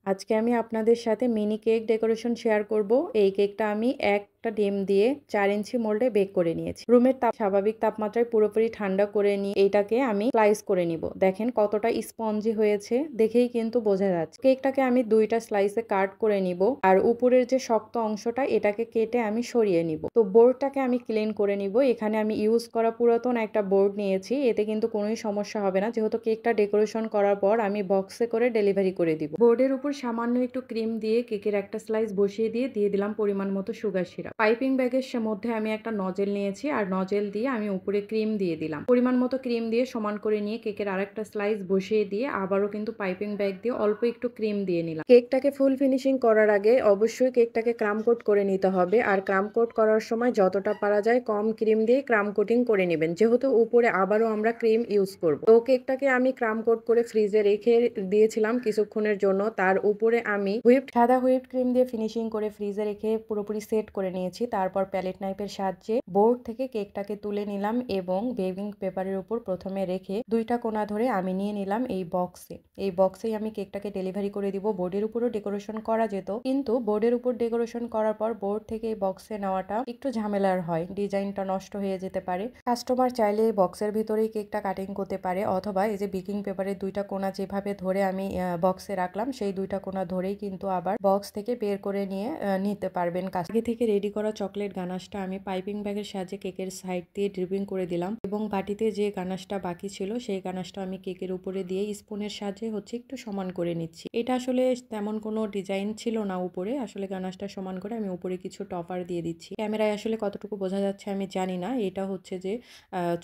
আজকে আমি আপনাদের সাথে মিনি কেক ডেকোরেশন শেয়ার করব। এই কেকটা আমি একটা ডিম দিয়ে 4 ইঞ্চি মোল্ডে বেক করে নিয়েছি। রুমের স্বাভাবিক তাপমাত্রায় পুরোপুরি ঠান্ডা করে নিয়ে এইটাকে আমি স্লাইস করে নিব। দেখেন কতটা স্পঞ্জি হয়েছে, দেখেই কিন্তু বোঝা যাচ্ছে। কেকটাকে আমি 2টা স্লাইসে কাট করে নিব, আর উপরের যে শক্ত অংশটা এটাকে কেটে আমি সরিয়ে নিব। তো বোর্ডটাকে আমি ক্লিন করে নিব। এখানে আমি ইউজ করা পুরাতন একটা বোর্ড নিয়েছি, এতে কিন্তু কোনোই সমস্যা হবে না, যেহেতু কেকটা ডেকোরেশন করার পর আমি বক্সে করে ডেলিভারি করে দিব। বোর্ডের উপর সামান্য একটু ক্রিম দিয়ে কেকের একটা স্লাইস বসিয়ে দিয়ে দিলাম পরিমাণ মতো সুগার সিরাপ। পাইপিং ব্যাগের মধ্যে আমি একটা নজেল নিয়েছি, আর নজেল দিয়ে আমি উপরে ক্রিম দিয়ে দিলাম। পরিমাণ মতো ক্রিম দিয়ে সমান করে নিয়ে কেকের আরেকটা স্লাইস বসিয়ে দিয়ে আবারও কিন্তু পাইপিং ব্যাগ দিয়ে অল্প একটু ক্রিম দিয়ে নিলাম। কেকটাকে ফুল ফিনিশিং করার আগে অবশ্যই কেকটাকে ক্রাম কোট করে নিতে হবে, আর ক্রাম কোট করার সময় যতটা পারা যায় কম ক্রিম দিয়ে ক্রাম কোটিং করে নেবেন, যেহেতু উপরে আবারও আমরা ক্রিম ইউজ করব। তো কেকটাকে আমি ক্রাম কোট করে ফ্রিজে রেখে দিয়েছিলাম কিছুক্ষণের জন্য। তার উপরে আমি সাদা হুইপড ক্রিম দিয়ে ফিনিশিং করে ফ্রিজে রেখে পুরোপুরি সেট করে নিয়েছি। তারপর প্যালেট নাইফের সাহায্যে বোর্ড থেকে কেকটাকে তুলে নিলাম এবং বেকিং পেপারের উপর প্রথমে রেখে 2টা কোণা ধরে আমি নিয়ে নিলাম এই বক্সে। এই বক্সেই আমি কেকটাকে ডেলিভারি করে দিব। বোর্ডের উপরও ডেকোরেশন করা যেত, কিন্তু বোর্ডের উপর ডেকোরেশন করার পর বোর্ড থেকে এই বক্সে নেওয়াটা একটু ঝামেলার হয়, ডিজাইনটা নষ্ট হয়ে যেতে পারে। কাস্টমার চাইলে এই বক্সের ভিতরেই কেকটা কাটিং করতে পারে, অথবা এই যে বেকিং পেপারের 2টা কোণা যেভাবে ধরে আমি বক্সে রাখলাম সেই 2টা কোণা ধরেই কিন্তু আবার বক্স থেকে বের করে নিয়ে নিতে পারবেন। আগে থেকে রেডি করা চকলেট গানাশটা আমি পাইপিং ব্যাগের সাহায্যে কেকের সাইড দিয়ে ড্রিপিং করে দিলাম, এবং বাটিতে যে গানাশটা বাকি ছিল সেই গানাশটা আমি কেকের উপরে দিয়ে স্পুনের সাহায্যে একটু সমান করে নিচ্ছি। এটা আসলে তেমন কোনো ডিজাইন ছিল না উপরে, আসলে গানাশটা সমান করে আমি উপরে কিছু টপার দিয়ে দিচ্ছি। ক্যামেরায় আসলে কতটুকু বোঝা যাচ্ছে আমি জানি না। এটা হচ্ছে যে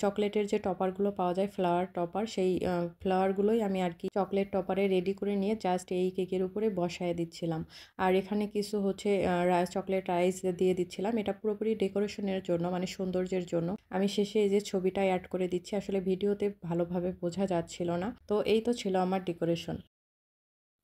চকলেটের যে টপারগুলো পাওয়া যায়, ফ্লাওয়ার টপার, সেই ফ্লাওয়ারগুলোই আমি আর কি চকলেট টপারে রেডি করে নিয়ে জাস্ট এই কেকের উপরে বসায় দিচ্ছিলাম। আর এখানে কিছু চকলেট রাইস দিয়ে দিচ্ছিলাম। এটা পুরোপুরি ডেকোরেশনের জন্য, মানে সৌন্দর্যের জন্য। আমি শেষে এই যে ছবিটা অ্যাড করে দিচ্ছি, আসলে ভিডিওতে ভালোভাবে বোঝা যাচ্ছিল না। তো এই তো ছিল আমার ডেকোরেশন।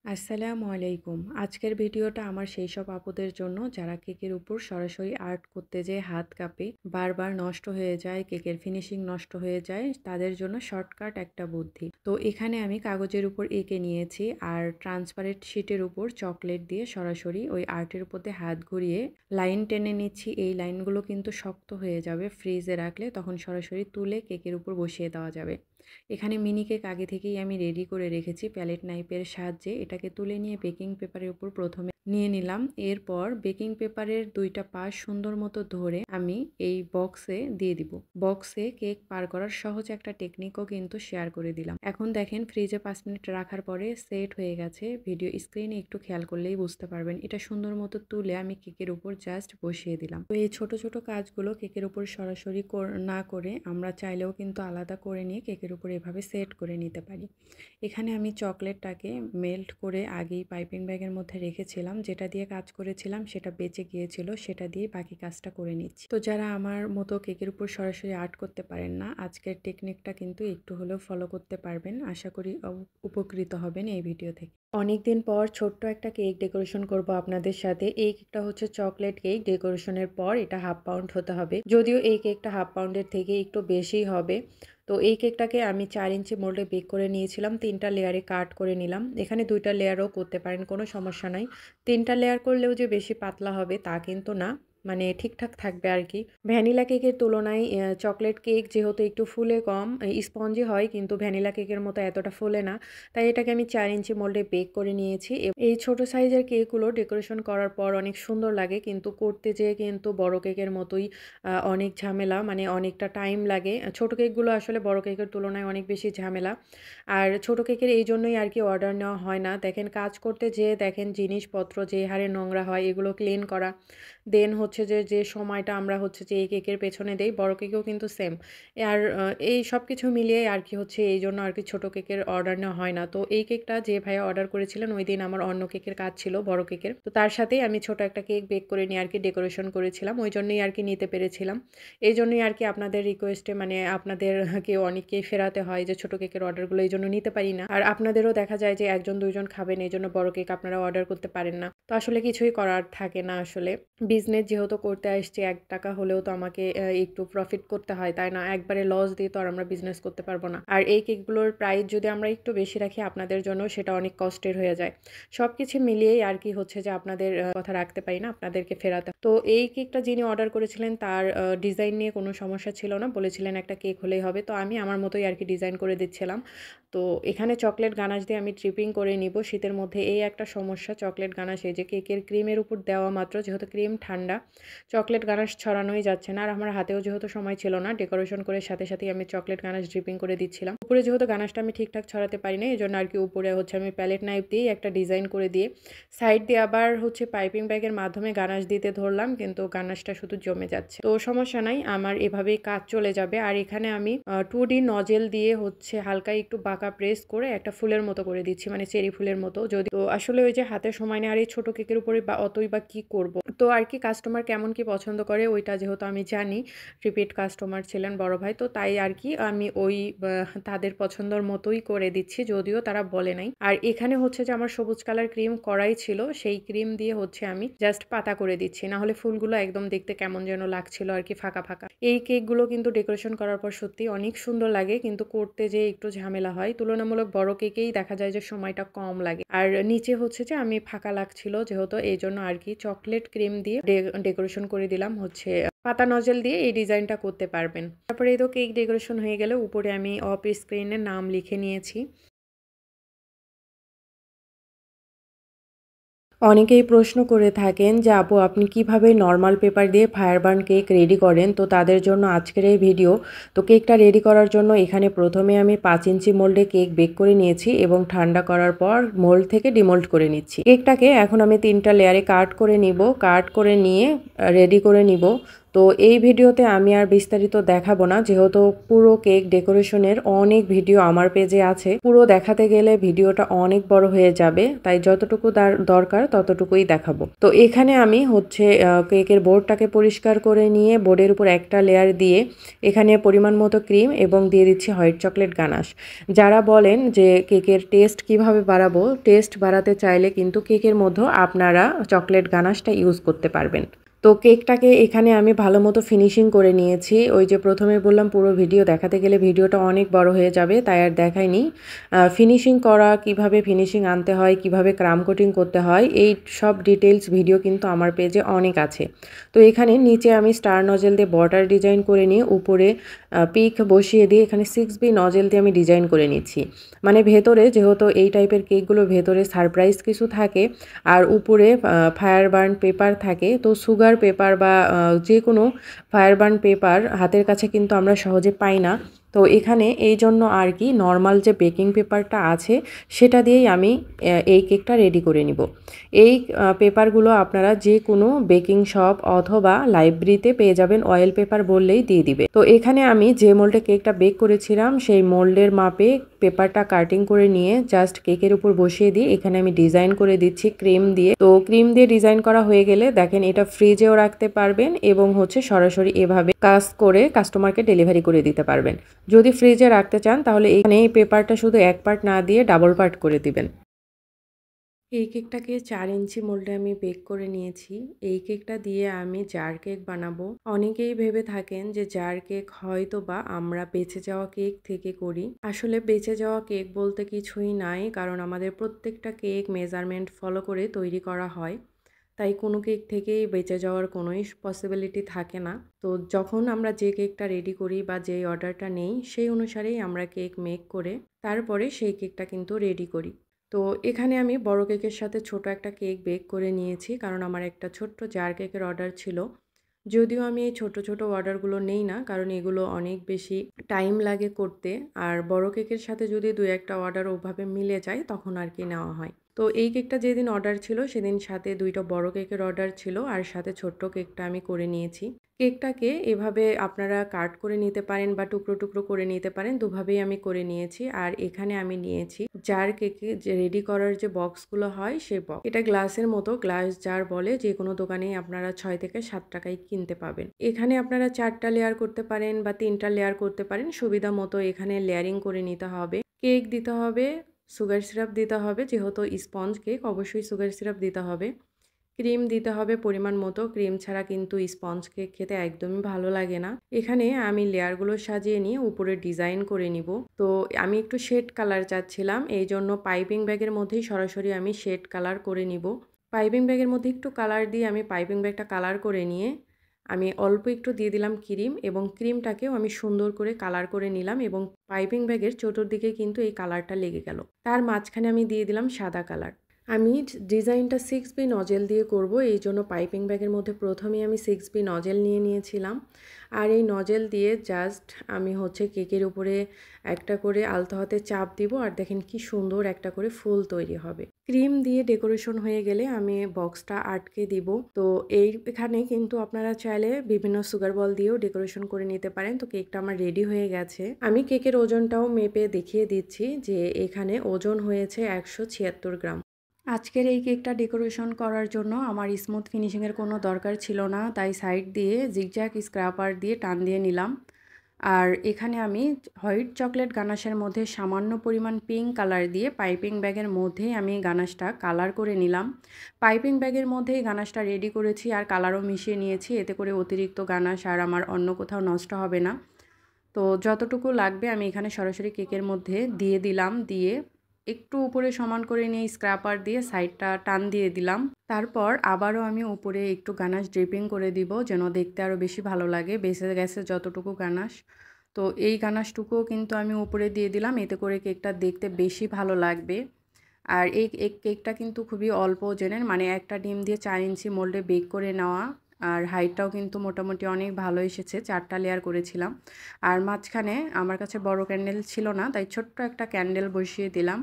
আসসালামু আলাইকুম। আজকের ভিডিওটা আমার সেই সব আপুদের জন্য যারা কেকের উপর সরাসরি আর্ট করতে যেয়ে হাত কাঁপে, বারবার নষ্ট হয়ে যায়, কেকের ফিনিশিং নষ্ট হয়ে যায়, তাদের জন্য শর্টকাট একটা বুদ্ধি। তো এখানে আমি কাগজের উপর এঁকে নিয়েছি, আর ট্রান্সপারেন্ট শিটের উপর চকলেট দিয়ে সরাসরি ওই আর্টের উপর দিয়ে হাত ঘুরিয়ে লাইন টেনে নিচ্ছি। এই লাইনগুলো কিন্তু শক্ত হয়ে যাবে, ফ্রিজে রাখলে তখন সরাসরি তুলে কেকের উপর বসিয়ে দেওয়া যাবে। এখানে মিনি কেক আগে থেকেই আমি রেডি করে রেখেছি প্যালেট নাইফের সাহায্যে। এটাকে তুলে নিয়ে বেকিং পেপারের উপর প্রথমে নিয়ে নিলাম। এরপর বেকিং পেপারের 2টা পাশ সুন্দর মতো ধরে আমি এই বক্সে দিয়ে দিব। বক্সে কেক পার করার সহজ একটা টেকনিকও কিন্তু শেয়ার করে দিলাম। এখন দেখেন ফ্রিজে 5 মিনিট রাখার পরে সেট হয়ে গেছে। ভিডিও স্ক্রিনে একটু খেয়াল করলেই বুঝতে পারবেন। এটা সুন্দর মতো তুলে আমি কেকের উপর জাস্ট বসিয়ে দিলাম। তো এই ছোট ছোট কাজগুলো কেকের উপর সরাসরি না করে আমরা চাইলেও কিন্তু আলাদা করে নিয়ে কেকের উপর এভাবে সেট করে নিতে পারি। এখানে আমি চকলেটটাকে মেল্ট করে আগেই পাইপিং ব্যাগের মধ্যে রেখেছিলাম। যেটা দিয়ে কাজ করেছিলাম সেটা বেঁচে গিয়েছিল, সেটা দিয়ে বাকি কাজটা করে নিচ্ছি। তো যারা আমার মতো কেকের উপর সরাসরি আর্ট করতে পারেন না, আজকের টেকনিকটা কিন্তু একটু হলেও ফলো করতে পারবেন। আশা করি উপকৃত হবেন এই ভিডিও থেকে। অনেকদিন পর ছোট্ট একটা কেক ডেকোরেশন করব আপনাদের সাথে। এই কেকটা হচ্ছে চকলেট কেক। ডেকোরেশনের পর এটা 1/2 পাউন্ড হতে হবে, যদিও এই কেকটা 1/2 পাউন্ডের থেকে একটু বেশিই হবে। তো এই কেকটাকে আমি 4 ইঞ্চি মোল্ডে বেক করে নিয়েছিলাম। 3টা লেয়ারে কাট করে নিলাম। এখানে 2টা লেয়ারও করতে পারেন, কোনো সমস্যা নাই। 3টা লেয়ার করলেও যে বেশি পাতলা হবে তা কিন্তু না, মানে ঠিকঠাক থাকবে আর কি। ভ্যানিলা কেকের তুলনায় চকলেট কেক যেহেতু একটু ফুলে কম, স্পঞ্জি হয়, কিন্তু ভ্যানিলা কেকের মতো এতটা ফুলে না। তাই এটাকে আমি 4 ইঞ্চি মোল্ডে বেক করে নিয়েছি। এই ছোট সাইজের কেকগুলো ডেকোরেশন করার পর অনেক সুন্দর লাগে, কিন্তু করতে যেয়ে কিন্তু বড় কেকের মতোই অনেক ঝামেলা, মানে অনেকটা টাইম লাগে। ছোট কেকগুলো আসলে বড় কেকের তুলনায় অনেক বেশি ঝামেলা। আর ছোট কেকের এই জন্যই আর কি অর্ডার নেওয়া হয় না। দেখেন কাজ করতে যেয়ে দেখেন জিনিসপত্র যে হারে নোংরা হয়, এগুলো ক্লিন করা, দেন হচ্ছে যে সময়টা আমরা হচ্ছে যে এই কেকের পেছনে দেই, বড় কেকেও কিন্তু সেম। আর এই সব কিছু মিলিয়ে আর কি হচ্ছে এই জন্য আর কি ছোট কেকের অর্ডার নেওয়া হয় না। তো এই কেকটা যে ভাইয়া অর্ডার করেছিলেন ওই দিন আমার অন্য কেকের কাজ ছিল, বড় কেকের। তো তার সাথেই আমি ছোট একটা কেক বেক করে নিয়ে আর কি ডেকোরেশন করেছিলাম, ওই জন্যই আর কি নিতে পেরেছিলাম। এই জন্যই আর কি আপনাদের রিকোয়েস্টে, মানে আপনাদেরকে অনেককেই ফেরাতে হয় যে ছোট কেকের অর্ডারগুলো, এই জন্য নিতে পারি না। আর আপনাদেরও দেখা যায় যে 1 জন 2 জন খাবেন, এই জন্য বড় কেক আপনারা অর্ডার করতে পারেন না। তো আসলে কিছুই করার থাকে না আসলে। বিজনেস যেহেতু যেহেতু করতে আসছি, ১ টাকা হলেও তো আমাকে একটু প্রফিট করতে হয়, তাই না? একবারে লস দিয়ে তো আর আমরা বিজনেস করতে পারবো না। আর এই কেকগুলোর প্রাইস যদি আমরা একটু বেশি রাখি আপনাদের জন্য, সেটা অনেক কষ্টের হয়ে যায়। সবকিছু মিলিয়েই আর কি হচ্ছে যে আপনাদের কথা রাখতে পারি না, আপনাদেরকে ফেরাতে। তো এই কেকটা যিনি অর্ডার করেছিলেন তার ডিজাইন নিয়ে কোনো সমস্যা ছিল না। বলেছিলেন একটা কেক হলেই হবে। তো আমি আমার মতোই আর কি ডিজাইন করে দিচ্ছিলাম। তো এখানে চকলেট গানাশ দিয়ে আমি ট্রিপিং করে নিব। শীতের মধ্যে এই একটা সমস্যা, চকলেট গানাশ এই যে কেকের ক্রিমের উপর দেওয়া মাত্র, যেহেতু ক্রিম ঠান্ডা, চকলেট গানাশ ছড়ানোই যাচ্ছে না। আর আমার হাতেও যেহেতু সময় ছিল না, ডেকোরেশন করে সাথে সাথেই আমি চকলেট গানাশ ড্রিপিং করে দিচ্ছিলাম। উপরে যেহেতু গানাশটা আমি ঠিকঠাক ছড়াতে পারি না, এজন্য আর কি উপরে হচ্ছে আমি প্যালেট নাইফ দিয়ে একটা ডিজাইন করে দিয়ে সাইড দিয়ে আবার হচ্ছে পাইপিং ব্যাগের মাধ্যমে গানাশ দিতে ধরলাম, কিন্তু গানাশটা শুধু জমে যাচ্ছে। তো সমস্যা নাই, আমার এভাবেই কাজ চলে যাবে। আর এখানে আমি 2D নজেল দিয়ে হচ্ছে হালকা একটু বাঁকা প্রেস করে একটা ফুলের মতো করে দিচ্ছি, মানে চেরি ফুলের মতো। যদি তো আসলে ওই যে হাতে সময় নেই, আর এই ছোট কেকের উপরে বা অতই বা কি করব। তো আর কি কাস্টমার কেমন কি পছন্দ করে ওইটা যেহেতু আমি জানি, রিপিট কাস্টমার ছিলেন বড় ভাই, তো তাই আর কি আমি ওই তাদের পছন্দর মতোই করে দিচ্ছি, যদিও তারা বলে নাই। আর এখানে হচ্ছে যে আমার সবুজ কালার ক্রিম করাই ছিল, সেই ক্রিম দিয়ে হচ্ছে আমি জাস্ট পাতা করে দিচ্ছি, না হলে ফুলগুলো একদম দেখতে কেমন যেন লাগছিল আর কি, ফাঁকা ফাঁকা। এই কেকগুলো কিন্তু ডেকোরেশন করার পর সত্যি অনেক সুন্দর লাগে, কিন্তু করতে যে একটু ঝামেলা হয়। তুলনামূলক বড় কেকেই দেখা যায় যে সময়টা কম লাগে। আর নিচে হচ্ছে যে আমি ফাঁকা লাগছিল যেহেতু, এই জন্য আর কি চকলেট ক্রিম দিয়ে ডেকোরেশন করে দিলাম। হচ্ছে পাতা নজেল দিয়ে এই ডিজাইনটা করতে পারবেন। তারপরে এই তো কেক ডেকোরেশন হয়ে গেলে উপরে আমি অফ স্ক্রিনে নাম লিখে নিয়েছি। অনেকেই প্রশ্ন করে থাকেন যে আপু আপনি কিভাবে নর্মাল পেপার দিয়ে ফায়ারবার্ন কেক রেডি করেন, তো তাদের জন্য আজকের এই ভিডিও। তো কেকটা রেডি করার জন্য এখানে প্রথমে আমি 5 ইঞ্চি মোল্ডে কেক বেক করে নিয়েছি এবং ঠান্ডা করার পর মোল্ড থেকে ডিমোল্ড করে নিচ্ছি। কেকটাকে এখন আমি 3টা লেয়ারে কাট করে নিব, কাট করে নিয়ে রেডি করে নিব। তো এই ভিডিওতে আমি আর বিস্তারিত দেখাবো না, যেহেতু পুরো কেক ডেকোরেশনের অনেক ভিডিও আমার পেজে আছে। পুরো দেখাতে গেলে ভিডিওটা অনেক বড় হয়ে যাবে, তাই যতটুকু দরকার ততটুকুই দেখাবো। তো এখানে আমি হচ্ছে কেকের বোর্ডটাকে পরিষ্কার করে নিয়ে বোর্ডের উপর একটা লেয়ার দিয়ে এখানে পরিমাণ মতো ক্রিম এবং দিয়ে দিচ্ছি হোয়াইট চকলেট গানাশ। যারা বলেন যে কেকের টেস্ট কিভাবে বাড়াবো, টেস্ট বাড়াতে চাইলে কিন্তু কেকের মধ্যে আপনারা চকলেট গানাশটা ইউজ করতে পারবেন। তো কেকটাকে এখানে আমি ভালো মতো ফিনিশিং করে নিয়েছি। ওই যে প্রথমে বললাম পুরো ভিডিও দেখাতে গেলে ভিডিওটা অনেক বড় হয়ে যাবে, তাই আর দেখাইনি। ফিনিশিং করা, কিভাবে ফিনিশিং আনতে হয়, কিভাবে ক্রাম কোটিং করতে হয়, এই সব ডিটেলস ভিডিও কিন্তু আমার পেজে অনেক আছে। তো এখানে নিচে আমি স্টার নজেল দিয়ে বর্ডার ডিজাইন করে নিয়ে উপরে পিক বসিয়ে দিয়ে এখানে 6B নজেল দিয়ে আমি ডিজাইন করে নিচ্ছি। মানে ভেতরে যেহেতু এই টাইপের কেকগুলো ভেতরে সারপ্রাইজ কিছু থাকে আর উপরে ফায়ারবার্ন পেপার থাকে, তো সুগার পেপার বা যে কোনো ফায়ারবার্ন পেপার হাতের কাছে কিন্তু আমরা সহজে পাই না। তো এখানে এই জন্য আর কি নর্মাল যে বেকিং পেপারটা আছে সেটা দিয়েই আমি এই কেকটা রেডি করে নিব। এই পেপারগুলো আপনারা যে কোনো বেকিং শপ অথবা লাইব্রেরিতে পেয়ে যাবেন, অয়েল পেপার বললেই দিয়ে দিবে। তো এখানে আমি যে মোল্ডে কেকটা বেক করেছিলাম সেই মোল্ডের মাপে পেপারটা কাটিং করে নিয়ে জাস্ট কেকের উপর বসিয়ে দিয়ে এখানে আমি ডিজাইন করে দিচ্ছি ক্রিম দিয়ে। তো ক্রিম দিয়ে ডিজাইন করা হয়ে গেলে দেখেন এটা ফ্রিজেও রাখতে পারবেন এবং হচ্ছে সরাসরি এভাবে কাজ করে কাস্টমারকে ডেলিভারি করে দিতে পারবেন। যদি ফ্রিজে রাখতে চান তাহলে এখানে এই পেপারটা শুধু এক পার্ট না দিয়ে ডাবল পার্ট করে দিবেন। এই কেকটাকে 4 ইঞ্চি মোল্ডে আমি বেক করে নিয়েছি। এই কেকটা দিয়ে আমি জার কেক বানাবো। অনেকেই ভেবে থাকেন যে জার কেক হয়তো বা আমরা বেঁচে যাওয়া কেক থেকে করি। আসলে বেঁচে যাওয়া কেক বলতে কিছুই নাই, কারণ আমাদের প্রত্যেকটা কেক মেজারমেন্ট ফলো করে তৈরি করা হয়। তাই কোনো কেক থেকেই বেঁচে যাওয়ার কোনোই পসিবিলিটি থাকে না। তো যখন আমরা যে কেকটা রেডি করি বা যেই অর্ডারটা নেই সেই অনুসারেই আমরা কেক মেক করে তারপরে সেই কেকটা কিন্তু রেডি করি। তো এখানে আমি বড় কেকের সাথে ছোট একটা কেক বেক করে নিয়েছি, কারণ আমার একটা ছোট্ট জার কেকের অর্ডার ছিল। যদিও আমি এই ছোট ছোট অর্ডারগুলো নেই না, কারণ এগুলো অনেক বেশি টাইম লাগে করতে। আর বড় কেকের সাথে যদি 2-1টা অর্ডার ওভাবে মিলে যায় তখন আর কি নেওয়া হয়। তো এই কেকটা যেদিন অর্ডার ছিল সেদিন সাথে 2টা বড় কেকের অর্ডার ছিল আর সাথে ছোট্ট কেকটা আমি করে নিয়েছি। কেকটাকে এভাবে আপনারা কাট করে নিতে পারেন বা টুকরো টুকরো করে নিতে পারেন, দুভাবেই আমি করে নিয়েছি। আর এখানে আমি নিয়েছি জার কেকে যে রেডি করার যে বক্সগুলো হয় সেই বক্স। এটা গ্লাসের মতো, গ্লাস জার বলে, যে কোনো দোকানেই আপনারা 6 থেকে 7 টাকায় কিনতে পাবেন। এখানে আপনারা 4টা লেয়ার করতে পারেন বা 3টা লেয়ার করতে পারেন, সুবিধা মতো এখানে লেয়ারিং করে নিতে হবে। কেক দিতে হবে, সুগার সিরাপ দিতে হবে, যেহেতু স্পঞ্জ কেক অবশ্যই সুগার সিরাপ দিতে হবে। ক্রিম দিতে হবে পরিমাণ মতো। ক্রিম ছাড়া কিন্তু স্পঞ্জ কেক খেতে একদমই ভালো লাগে না। এখানে আমি লেয়ারগুলো সাজিয়ে নিয়ে উপরে ডিজাইন করে নিব। তো আমি একটু শেড কালার চাচ্ছিলাম। এইজন্য পাইপিং ব্যাগের মধ্যেই সরাসরি আমি শেড কালার করে নিব। পাইপিং ব্যাগের মধ্যে একটু কালার দিয়ে আমি পাইপিং ব্যাগটা কালার করে নিয়ে আমি অল্প একটু দিয়ে দিলাম ক্রিম এবং ক্রিমটাকেও আমি সুন্দর করে কালার করে নিলাম এবং পাইপিং ব্যাগের চতুর্দিকে কিন্তু এই কালারটা লেগে গেল। তার মাঝখানে আমি দিয়ে দিলাম সাদা কালার। আমি ডিজাইনটা 6B নজেল দিয়ে করব, এই জন্য পাইপিং ব্যাগের মধ্যে প্রথমেই আমি 6B নজেল নিয়ে নিয়েছিলাম। আর এই নজেল দিয়ে জাস্ট আমি হচ্ছে কেকের উপরে একটা করে আলতো হাতে চাপ দিব আর দেখেন কি সুন্দর একটা করে ফুল তৈরি হবে। ক্রিম দিয়ে ডেকোরেশন হয়ে গেলে আমি বক্সটা আটকে দিব। তো এখানে কিন্তু আপনারা চাইলে বিভিন্ন সুগার বল দিয়েও ডেকোরেশন করে নিতে পারেন। তো কেকটা আমার রেডি হয়ে গেছে। আমি কেকের ওজনটাও মেপে দেখিয়ে দিচ্ছি যে এখানে ওজন হয়েছে 176 গ্রাম। আজকের এই কেকটা ডেকোরেশন করার জন্য আমার স্মুথ ফিনিশিংয়ের কোনো দরকার ছিল না, তাই সাইড দিয়ে জিগজ্যাগ স্ক্র্যাপার দিয়ে টান দিয়ে নিলাম। আর এখানে আমি হোয়াইট চকলেট গানাশের মধ্যে সামান্য পরিমাণ পিঙ্ক কালার দিয়ে পাইপিং ব্যাগের মধ্যেই আমি গানাশটা কালার করে নিলাম। পাইপিং ব্যাগের মধ্যেই গানাশটা রেডি করেছি আর কালারও মিশিয়ে নিয়েছি, এতে করে অতিরিক্ত গানাশ আর আমার অন্য কোথাও নষ্ট হবে না। তো যতটুকু লাগবে আমি এখানে সরাসরি কেকের মধ্যে দিয়ে দিলাম, দিয়ে একটু উপরে সমান করে নিয়ে স্ক্র্যাপার দিয়ে সাইডটা টান দিয়ে দিলাম। তারপর আবারও আমি উপরে একটু গানাশ ড্রিপিং করে দিব যেন দেখতে আরও বেশি ভালো লাগে, বেঁচে গেছে যতটুকু গানাশ। তো এই গানাশটুকুও কিন্তু আমি উপরে দিয়ে দিলাম, এতে করে কেকটা দেখতে বেশি ভালো লাগবে। আর এই কেকটা কিন্তু খুবই অল্প ওজনের, মানে একটা ডিম দিয়ে 4 ইঞ্চি মোল্ডে বেক করে নেওয়া। আর হাইটটাও কিন্তু মোটামুটি অনেক ভালো এসেছে, 4টা লেয়ার করেছিলাম। আর মাঝখানে আমার কাছে বড় ক্যান্ডেল ছিল না, তাই ছোট্ট একটা ক্যান্ডেল বসিয়ে দিলাম।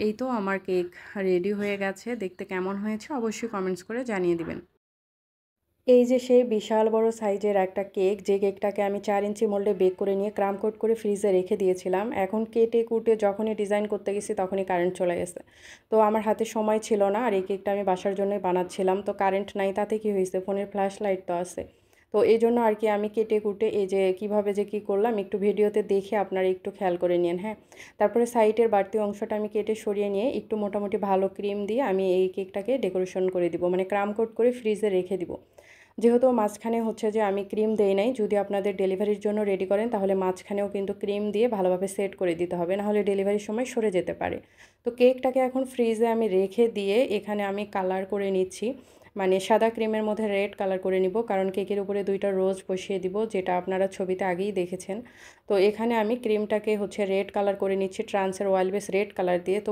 এই তো আমার কেক রেডি হয়ে গেছে। দেখতে কেমন হয়েছে অবশ্যই কমেন্টস করে জানিয়ে দিবেন। এই যে সেই বিশাল বড় সাইজের একটা কেক, যে কেকটাকে আমি 4 ইঞ্চি মোল্ডে বেক করে নিয়ে ক্রাম কোট করে ফ্রিজে রেখে দিয়েছিলাম। এখন কেটে কুটে যখনই ডিজাইন করতে গেছি তখনই কারেন্ট চলে গেছে। তো আমার হাতে সময় ছিল না, আর এই কেকটা আমি বাসার জন্যই বানাচ্ছিলাম। তো কারেন্ট নাই তাতে কি হয়েছে, ফোনের ফ্ল্যাশ লাইট তো আছে। তো এই জন্য আর কি আমি কেটে কুটে এই যে কিভাবে যে কি করলাম একটু ভিডিওতে দেখে আপনারা একটু খেয়াল করে নিন, হ্যাঁ। তারপরে সাইডের বাড়তি অংশটা আমি কেটে সরিয়ে নিয়ে একটু মোটামুটি ভালো ক্রিম দিয়ে আমি এই কেকটাকে ডেকোরেশন করে দিব, মানে ক্রাম কোট করে ফ্রিজে রেখে দিব। যেহেতু মাঝখানে হচ্ছে যে আমি ক্রিম দেই নাই, যদি আপনাদের ডেলিভারির জন্য রেডি করেন তাহলে মাঝখানেও কিন্তু ক্রিম দিয়ে ভালোভাবে সেট করে দিতে হবে, নাহলে ডেলিভারির সময় সরে যেতে পারে। তো কেকটাকে এখন ফ্রিজে আমি রেখে দিয়ে এখানে আমি কালার করে নিচ্ছি, মানে সাদা ক্রিমের মধ্যে রেড কালার করে নিব, কারণ কেকের উপরে 2টা রোজ বসিয়ে দিব, যেটা আপনারা ছবিতে আগেই দেখেছেন। তো এখানে আমি ক্রিমটাকে হচ্ছে রেড কালার করে নিচ্ছি ট্রান্সের ওয়াইল বেস রেড কালার দিয়ে। তো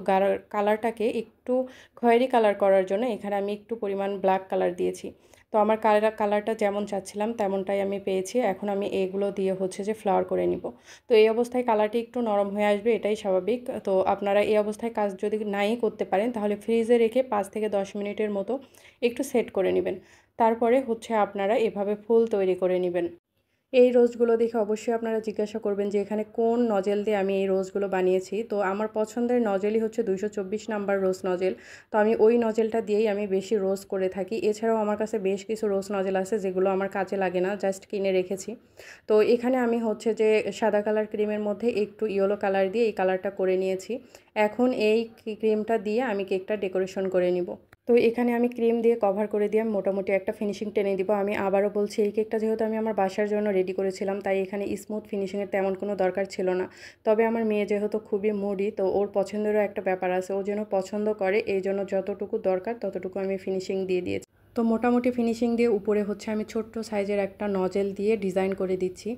কালারটাকে একটু খয়েরি কালার করার জন্য এখানে আমি একটু পরিমাণ ব্ল্যাক কালার দিয়েছি। তো আমার কালারটা যেমন চাচ্ছিলাম তেমনটাই আমি পেয়েছি। এখন আমি এগুলো দিয়ে হচ্ছে যে ফ্লাওয়ার করে নিব। তো এই অবস্থায় কালারটি একটু নরম হয়ে আসবে, এটাই স্বাভাবিক। তো আপনারা এই অবস্থায় কাজ যদি নাই করতে পারেন তাহলে ফ্রিজে রেখে 5 থেকে 10 মিনিটের মতো একটু সেট করে নেবেন। তারপরে হচ্ছে আপনারা এভাবে ফুল তৈরি করে নেবেন। এই রোজগুলো দেখে অবশ্যই আপনারা জিজ্ঞাসা করবেন যে এখানে কোন নজেল দিয়ে আমি এই রোজগুলো বানিয়েছি। তো আমার পছন্দের নজেলই হচ্ছে 224 নাম্বার রোজ নজেল। তো আমি ওই নজেলটা দিয়েই আমি বেশি রোজ করে থাকি। এছাড়াও আমার কাছে বেশ কিছু রোজ নজেল আছে যেগুলো আমার কাজে লাগে না, জাস্ট কিনে রেখেছি। তো এখানে আমি হচ্ছে যে সাদা কালার ক্রিমের মধ্যে একটু ইয়েলো কালার দিয়ে এই কালারটা করে নিয়েছি। এখন এই ক্রিমটা দিয়ে আমি কেকটা ডেকোরেশন করে নিব। তো এখানে আমি ক্রিম দিয়ে কভার করে দিয়ে মোটামুটি একটা ফিনিশিং টেনে দিব। আমি আবারও বলছি এই কেকটা যেহেতু আমি আমার বাসার জন্য রেডি করেছিলাম, তাই এখানে স্মুথ ফিনিশিংয়ের তেমন কোনো দরকার ছিল না। তবে আমার মেয়ে যেহেতু খুবই মুডি, তো ওর পছন্দেরও একটা ব্যাপার আছে, ও যেন পছন্দ করে, এই জন্য যতটুকু দরকার ততটুকু আমি ফিনিশিং দিয়ে দিয়েছি। তো মোটামুটি ফিনিশিং দিয়ে উপরে হচ্ছে আমি ছোট্ট সাইজের একটা নজেল দিয়ে ডিজাইন করে দিচ্ছি।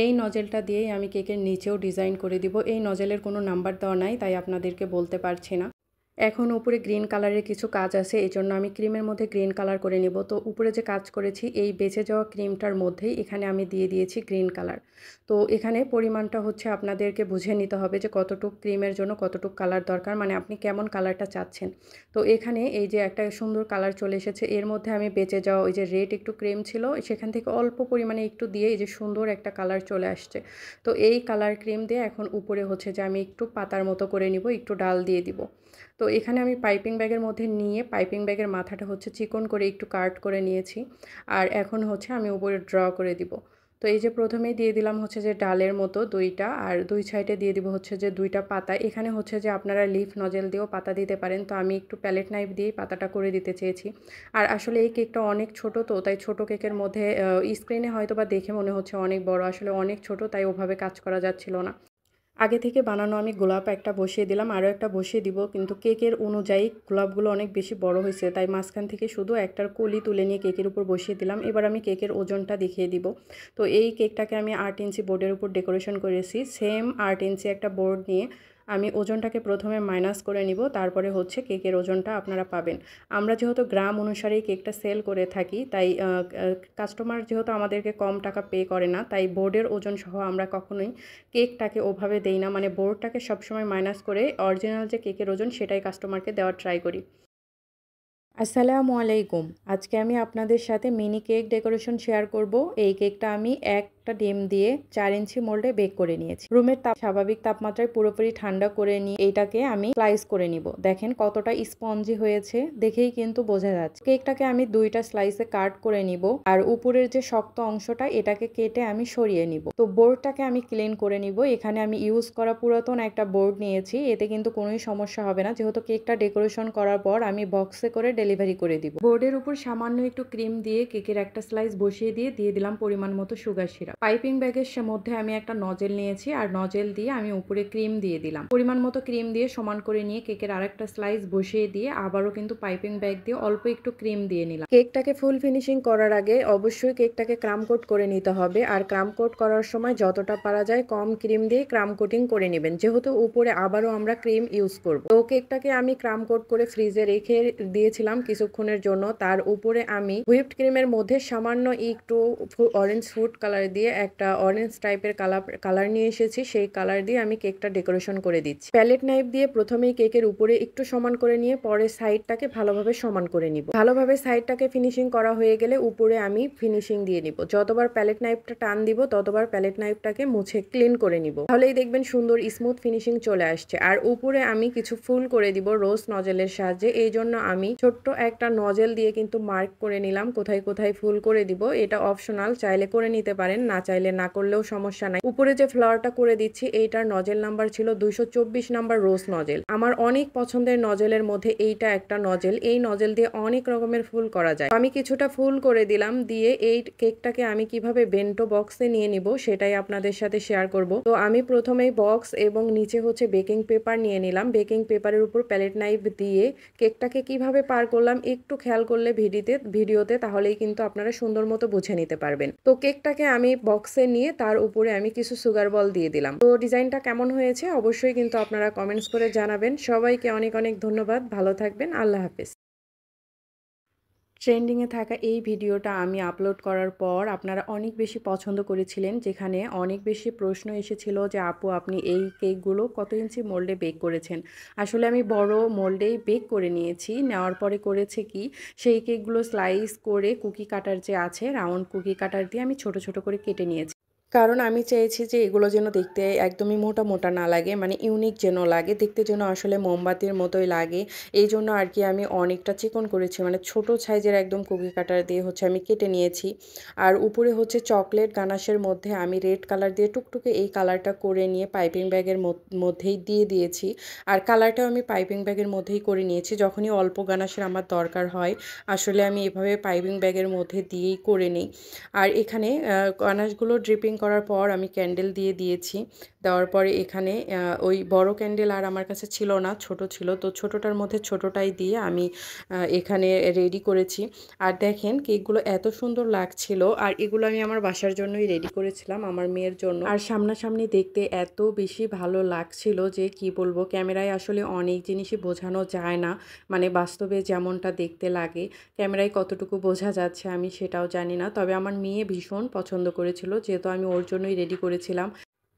এই নজেলটা দিয়েই আমি কেকের নিচেও ডিজাইন করে দিব। এই নজেলের কোনো নাম্বার দেওয়া নাই, তাই আপনাদেরকে বলতে পারছি না। এখন উপরে গ্রিন কালারের কিছু কাজ আছে, এই জন্য আমি ক্রিমের মধ্যে গ্রিন কালার করে নেব। তো উপরে যে কাজ করেছি এই বেঁচে যাওয়া ক্রিমটার মধ্যেই এখানে আমি দিয়ে দিয়েছি গ্রিন কালার। তো এখানে পরিমাণটা হচ্ছে আপনাদেরকে বুঝে নিতে হবে যে কতটুক ক্রিমের জন্য কতটুক কালার দরকার, মানে আপনি কেমন কালারটা চাচ্ছেন। তো এখানে এই যে একটা সুন্দর কালার চলে এসেছে, এর মধ্যে আমি বেঁচে যাওয়া ওই যে রেড একটু ক্রিম ছিল সেখান থেকে অল্প পরিমাণে একটু দিয়ে এই যে সুন্দর একটা কালার চলে আসছে। তো এই কালার ক্রিম দিয়ে এখন উপরে হচ্ছে যে আমি একটু পাতার মতো করে নিব, একটু ডাল দিয়ে দিব। তো এখানে আমি পাইপিং ব্যাগের মধ্যে নিয়ে পাইপিং ব্যাগের মাথাটা হচ্ছে চিকন করে একটু কাট করে নিয়েছি। আর এখন হচ্ছে আমি উপরে ড্র করে দিব। তো এই যে প্রথমেই দিয়ে দিলাম হচ্ছে যে ডালের মতো ২টা, আর ২ সাইডে দিয়ে দিব হচ্ছে যে ২টা পাতা। এখানে হচ্ছে যে আপনারা লিফ নজেল দিয়েও পাতা দিতে পারেন। তো আমি একটু প্যালেট নাইফ দিয়েই পাতাটা করে দিতে চেয়েছি। আর আসলে এই কেকটা অনেক ছোট, তো তাই ছোট কেকের মধ্যে স্ক্রিনে হয়তোবা দেখে মনে হচ্ছে অনেক বড়, আসলে অনেক ছোট, তাই ওভাবে কাজ করা যাচ্ছিল না। আগে থেকে বানানো আমি গোলাপ একটা বসিয়ে দিলাম, আরও একটা বসিয়ে দিব, কিন্তু কেকের অনুযায়ী গোলাপগুলো অনেক বেশি বড় হয়েছে, তাই মাঝখান থেকে শুধু একটার কলি তুলে নিয়ে কেকের উপর বসিয়ে দিলাম। এবার আমি কেকের ওজনটা দেখিয়ে দিব। তো এই কেকটাকে আমি 8 ইঞ্চি বোর্ডের উপর ডেকোরেশন করেছি। সেম 8 ইঞ্চি একটা বোর্ড নিয়ে আমি ওজনটাকে প্রথমে মাইনাস করে নিব, তারপরে হচ্ছে কেকের ওজনটা আপনারা পাবেন। আমরা যেহেতু গ্রাম অনুসারেই কেকটা সেল করে থাকি, তাই কাস্টমার যেহেতু আমাদেরকে কম টাকা পে করে না, তাই বোর্ডের ওজন সহ আমরা কখনোই কেকটাকে ওভাবে দেই না। মানে বোর্ডটাকে সবসময় মাইনাস করে অরিজিনাল যে কেকের ওজন সেটাই কাস্টমারকে দেওয়ার ট্রাই করি। আসসালামু আলাইকুম। আজকে আমি আপনাদের সাথে মিনি কেক ডেকোরেশন শেয়ার করব। এই কেকটা আমি একটা ডিম দিয়ে 4 ইঞ্চি মোল্ডে বেক করে নিয়েছি। রুমের স্বাভাবিক তাপমাত্রায় পুরোপুরি ঠান্ডা করে নিয়ে এইটাকে আমি স্লাইস করে নিব। দেখেন কতটা স্পঞ্জি হয়েছে, দেখেই কিন্তু বোঝা যাচ্ছে। কেকটাকে আমি 2টা স্লাইসে কাট করে নিব, আর উপরের যে শক্ত অংশটা এটাকে কেটে আমি সরিয়ে নিব। তো বোর্ডটাকে আমি ক্লিন করে নিব। এখানে আমি ইউজ করা পুরাতন একটা বোর্ড নিয়েছি, এতে কিন্তু কোনোই সমস্যা হবে না, যেহেতু কেকটা ডেকোরেশন করার পর আমি বক্সে করে ডেলিভারি করে দিব। বোর্ডের উপর সামান্য একটু ক্রিম দিয়ে কেকের একটা স্লাইস বসিয়ে দিয়ে দিলাম পরিমাণ মতো সুগার সিরাপ। পাইপিং ব্যাগের মধ্যে আমি একটা নজেল নিয়েছি, আর নজেল দিয়ে আমি উপরে ক্রিম দিয়ে দিলাম। পরিমাণ মতো ক্রিম দিয়ে সমান করে নিয়ে কেকের আরেকটা স্লাইস বসিয়ে দিয়ে আবারও কিন্তু পাইপিং ব্যাগ দিয়ে অল্প একটু ক্রিম দিয়ে নিলাম। কেকটাকে ফুল ফিনিশিং করার আগে অবশ্যই কেকটাকে ক্রাম কোট করে নিতে হবে, আর ক্রাম কোট করার সময় যতটা পারা যায় কম ক্রিম দিয়ে ক্রাম কোটিং করে নেবেন, যেহেতু উপরে আবারও আমরা ক্রিম ইউজ করব। তো কেকটাকে আমি ক্রাম কোট করে ফ্রিজে রেখে দিয়েছিলাম কিছুক্ষণের জন্য। তার উপরে আমি হুইপড ক্রিমের মধ্যে সামান্য একটু অরেঞ্জ ফুড কালার দিয়ে একটা অরেঞ্জ টাইপের কালার নিয়ে এসেছি, সেই কালার দিয়ে আমি কেকটা ডেকোরেশন করে দিচ্ছি। প্যালেট নাইফ দিয়ে প্রথমেই কেকের উপরে একটু সমান করে নিয়ে পরে সাইডটাকে ভালোভাবে সমান করে নিব। ভালোভাবে সাইডটাকে ফিনিশিং করা হয়ে গেলে উপরে আমি ফিনিশিং দিয়ে নিব। যতবার প্যালেট নাইফটা টান দিব ততবার প্যালেট নাইফটাকে মুছে ক্লিন করে নিব, তাহলেই দেখবেন সুন্দর স্মুথ ফিনিশিং চলে আসছে। আর উপরে আমি কিছু ফুল করে দিব রোজ নজেলের সাহায্যে। এই জন্য আমি ছোট্ট একটা নজেল দিয়ে কিন্তু মার্ক করে নিলাম কোথায় কোথায় ফুল করে দিব। এটা অপশনাল, চাইলে করে নিতে পারেন, না চাইলে না করলেও সমস্যা নাই। উপরে যে ফ্লাওয়ারটা করে দিচ্ছি এইটার নজেল নাম্বার ছিল 224 নাম্বার রোজ নজেল। আমার অনেক পছন্দের নজেলের মধ্যে এইটা একটা নজেল। এই নজেল দিয়ে অনেক রকমের ফুল করা যায়। আমি কিছুটা ফুল করে দিলাম, দিয়ে এই কেকটাকে আমি কিভাবে বেন্টো বক্সে নিয়ে নিব সেটাই আপনাদের সাথে শেয়ার করব। তো আমি প্রথমেই বক্স এবং নিচে হচ্ছে বেকিং পেপার নিয়ে নিলাম। বেকিং পেপারের উপর প্যালেট নাইফ দিয়ে কেকটাকে কিভাবে পার করলাম একটু খেয়াল করলে ভিডিওতে তাহলেই কিন্তু আপনারা সুন্দর মতো বুঝে নিতে পারবেন। তো কেকটাকে আমি বক্সে নিয়ে তার উপরে আমি কিছু সুগার বল দিয়ে দিলাম। তো ডিজাইনটা কেমন হয়েছে অবশ্যই কিন্তু আপনারা কমেন্টস করে জানাবেন। সবাইকে অনেক অনেক ধন্যবাদ। ভালো থাকবেন। আল্লাহ হাফেজ। ট্রেন্ডিংয়ে থাকা এই ভিডিওটা আমি আপলোড করার পর আপনারা অনেক বেশি পছন্দ করেছিলেন, যেখানে অনেক বেশি প্রশ্ন এসেছিল যে আপু আপনি এই কেকগুলো কত ইঞ্চি মোল্ডে বেক করেছেন। আসলে আমি বড় মোল্ডেই বেক করে নিয়েছি। নেওয়ার পরে করেছে কি, সেই কেকগুলো স্লাইস করে কুকি কাটার যে আছে রাউন্ড কুকি কাটার দিয়ে আমি ছোট ছোট করে কেটে নিয়েছি। কারণ আমি চেয়েছি যে এগুলো যেন দেখতে একদমই মোটা মোটা না লাগে, মানে ইউনিক যেন লাগে, দেখতে যেন আসলে মোমবাতির মতোই লাগে। এই জন্য আর কি আমি অনেকটা চিকন করেছি, মানে ছোট সাইজের একদম কুকি কাটার দিয়ে হচ্ছে আমি কেটে নিয়েছি। আর উপরে হচ্ছে চকলেট গানাশের মধ্যে আমি রেড কালার দিয়ে টুকটুকে এই কালারটা করে নিয়ে পাইপিং ব্যাগের মধ্যেই দিয়ে দিয়েছি। আর কালারটাও আমি পাইপিং ব্যাগের মধ্যেই করে নিয়েছি। যখনই অল্প গানাশের আমার দরকার হয় আসলে আমি এভাবে পাইপিং ব্যাগের মধ্যে দিয়েই করে নিই। আর এখানে গানাশগুলো ড্রিপিং করার পর আমি ক্যান্ডেল দিয়ে দিয়েছি। দেওয়ার পরে এখানে ওই বড় ক্যান্ডেল আর আমার কাছে ছিল না, ছোট ছিল, তো ছোটটার মধ্যে ছোটটাই দিয়ে আমি এখানে রেডি করেছি। আর দেখেন কেকগুলো এত সুন্দর লাগছিল, আর এগুলো আমি আমার বাসার জন্যই রেডি করেছিলাম, আমার মেয়ের জন্য। আর সামনাসামনি দেখতে এত বেশি ভালো লাগছিল যে কি বলবো, ক্যামেরায় আসলে অনেক জিনিসই বোঝানো যায় না, মানে বাস্তবে যেমনটা দেখতে লাগে ক্যামেরায় কতটুকু বোঝা যাচ্ছে আমি সেটাও জানি না। তবে আমার মেয়ে ভীষণ পছন্দ করেছিল, যেহেতু আমি ওর জন্যই রেডি করেছিলাম।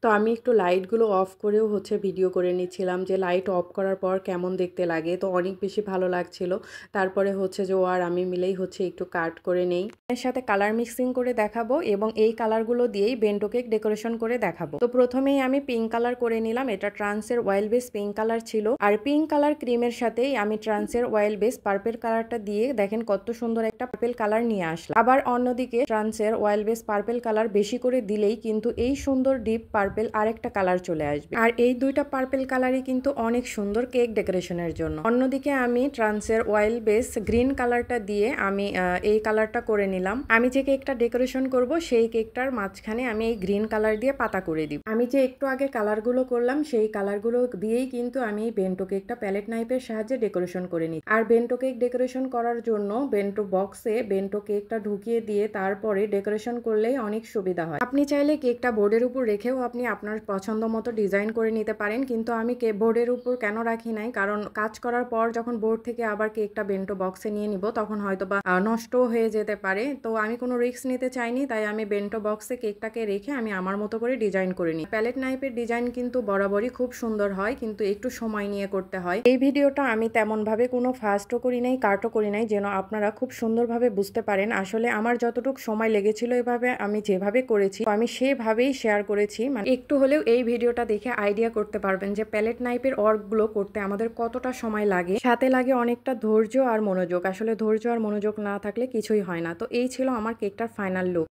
তো আমি একটু লাইটগুলো অফ করেও ভিডিও করে নিচ্ছিলাম যে লাইট অফ করার পর কেমন দেখতে লাগে। তো অনেক বেশি ভালো লাগছিল। তারপরে যে ও আর আমি মিলেই একটু কাট করে নেই। এর সাথে কালার মিক্সিং করে দেখাবো এবং এই কালারগুলো দিয়েই বেন্টো কেক ডেকোরেশন করে দেখাবো। তো প্রথমেই আমি পিঙ্ক কালার করে নিলাম। এটা ট্রান্সের অয়েল বেস পিঙ্ক কালার ছিল। আর পিঙ্ক কালার ক্রিমের সাথেই আমি ট্রান্সের অয়েল বেস পার্পল কালারটা দিয়ে দেখেন কত সুন্দর একটা পার্পল কালার নিয়ে আসলাম। আবার অন্যদিকে ট্রান্সের অয়েল বেস পার্পল কালার বেশি করে দিলেই কিন্তু এই সুন্দর ডিপ পার্পল আরেকটা কালার চলে আসবে। আর এই দুইটা পার্পল কালারই কিন্তু অনেক সুন্দর কেক ডেকোরেশনের জন্য। অন্যদিকে আমি ট্রান্সের অয়েল বেস গ্রিন কালারটা দিয়ে আমি এই কালারটা করে নিলাম। আমি যে কেকটা ডেকোরেশন করব সেই কেকটার মাঝখানে আমি এই গ্রিন কালার দিয়ে পাতা করে দিব। আমি যে একটু আগে কালারগুলো করলাম সেই কালারগুলো দিয়েই কিন্তু আমি এই বেন্টো কেকটা প্যালেট নাইফের সাহায্যে ডেকোরেশন করে নিই। আর বেন্টো কেক ডেকোরেশন করার জন্য বেন্টো বক্সে বেন্টো কেকটা ঢুকিয়ে দিয়ে তারপরে ডেকোরেশন করলেই অনেক সুবিধা হয়। আপনি চাইলে কেকটা বোর্ডের উপর রেখেও আপনি আপনার পছন্দ মতো ডিজাইন করে নিতে পারেন, কিন্তু আমি বোর্ডের উপর কেন রাখি নাই, কারণ কাজ করার পর যখন বোর্ড থেকে আবার কেকটা বেন্টো বক্সে নিয়ে নিব তখন হয়তো বা নষ্ট হয়ে যেতে পারে। তো আমি কোনো রিস্ক নিতে চাইনি, তাই আমি বেন্টো বক্সে কেকটাকে রেখে আমি আমার মতো করে ডিজাইন করে নিই। প্যালেট নাইফের ডিজাইন কিন্তু বরাবরই খুব সুন্দর হয়, কিন্তু একটু সময় নিয়ে করতে হয়। এই ভিডিওটা আমি তেমন ভাবে কোনো ফাস্টও করি নাই, কাটও করি নাই, যেন আপনারা খুব সুন্দরভাবে বুঝতে পারেন আসলে আমার যতটুকু সময় লেগেছিল এভাবে আমি যেভাবে করেছি আমি সেভাবেই শেয়ার করেছি। মানে একটু হলেও এই ভিডিওটা দেখে আইডিয়া করতে পারবেন যে প্যালেট নাইফের ওয়ার্কগুলো করতে আমাদের কতটা সময় লাগে। সাথে লাগে অনেকটা ধৈর্য আর মনোযোগ। আসলে ধৈর্য আর মনোযোগ না থাকলে কিছুই হয় না। তো এই ছিল আমার কেকটার ফাইনাল লুক।